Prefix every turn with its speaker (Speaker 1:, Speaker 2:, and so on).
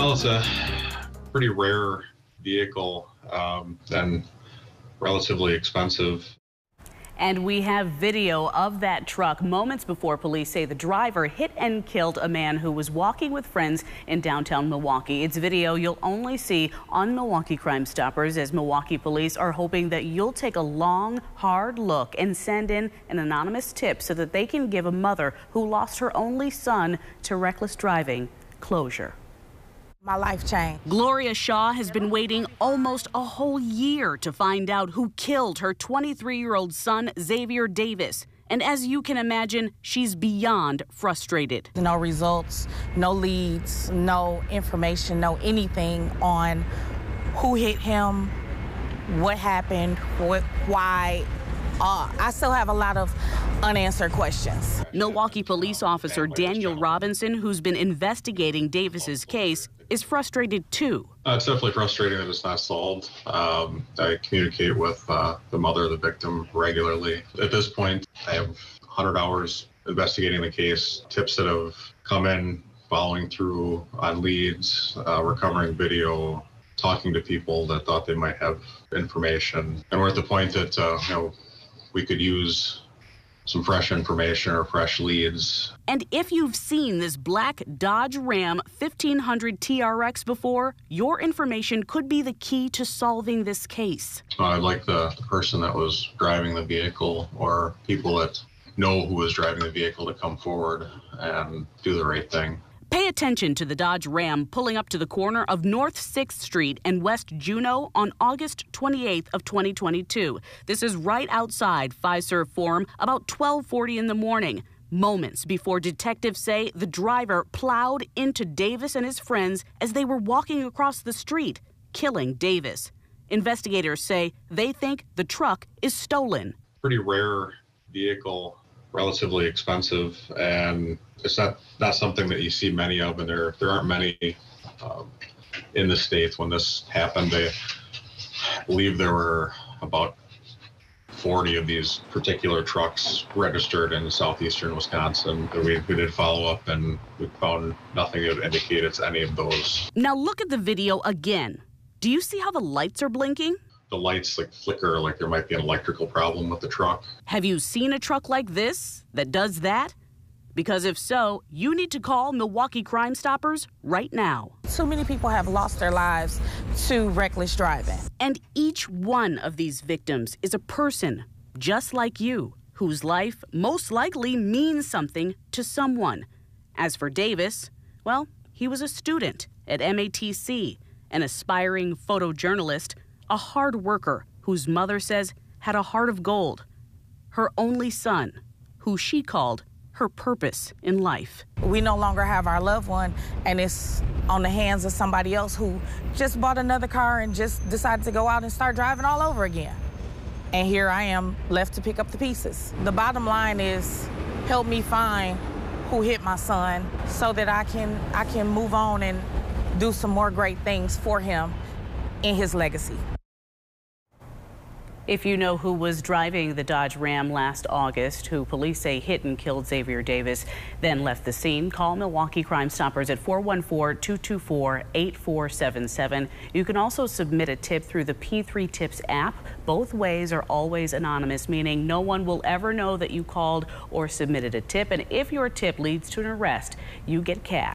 Speaker 1: Well, it's a pretty rare vehicle and relatively expensive.
Speaker 2: And we have video of that truck moments before police say the driver hit and killed a man who was walking with friends in downtown Milwaukee. It's video you'll only see on Milwaukee Crime Stoppers, as Milwaukee police are hoping that you'll take a long, hard look and send in an anonymous tip so that they can give a mother who lost her only son to reckless driving closure.
Speaker 3: My life changed.
Speaker 2: Gloria Shaw has been waiting almost a whole year to find out who killed her 23-year-old son, Xavier Davis. And as you can imagine, she's beyond frustrated.
Speaker 3: No results, no leads, no information, no anything on who hit him, what happened, why. I still have a lot of unanswered questions.
Speaker 2: Milwaukee police officer Daniel Robinson, who's been investigating Davis's case, is frustrated too.
Speaker 1: It's definitely frustrating that it's not solved. I communicate with the mother of the victim regularly. At this point, I have 100 hours investigating the case, tips that have come in, following through on leads, recovering video, talking to people that thought they might have information. And we're at the point that we could use some fresh information or fresh leads.
Speaker 2: And if you've seen this black Dodge Ram 1500 TRX before, your information could be the key to solving this case.
Speaker 1: I'd like the person that was driving the vehicle, or people that know who was driving the vehicle, to come forward and do the right thing.
Speaker 2: Pay attention to the Dodge Ram pulling up to the corner of North 6th Street and West Juneau on August 28th of 2022. This is right outside Fiserv Forum, about 12:40 in the morning, moments before detectives say the driver plowed into Davis and his friends as they were walking across the street, killing Davis. Investigators say they think the truck is stolen.
Speaker 1: Pretty rare vehicle, relatively expensive, and it's not something that you see many of, and there aren't many in the States. When this happened, I believe there were about 40 of these particular trucks registered in southeastern Wisconsin. We did follow up, and we found nothing that would indicate it's any of those.
Speaker 2: Now look at the video again. Do you see how the lights are blinking?
Speaker 1: The lights flicker, like there might be an electrical problem with the truck.
Speaker 2: Have you seen a truck like this that does that? Because if so, you need to call Milwaukee Crime Stoppers right now.
Speaker 3: So many people have lost their lives to reckless driving.
Speaker 2: And each one of these victims is a person just like you, whose life most likely means something to someone. As for Davis, well, he was a student at MATC, an aspiring photojournalist, a hard worker whose mother says had a heart of gold, her only son, who she called her purpose in life.
Speaker 3: We no longer have our loved one, and it's on the hands of somebody else who just bought another car and just decided to go out and start driving all over again. And here I am, left to pick up the pieces. The bottom line is, help me find who hit my son so that I can move on and do some more great things for him in his legacy.
Speaker 2: If you know who was driving the Dodge Ram last August, who police say hit and killed Xavier Davis, then left the scene, call Milwaukee Crime Stoppers at 414-224-8477. You can also submit a tip through the P3 Tips app. Both ways are always anonymous, meaning no one will ever know that you called or submitted a tip. And if your tip leads to an arrest, you get cash.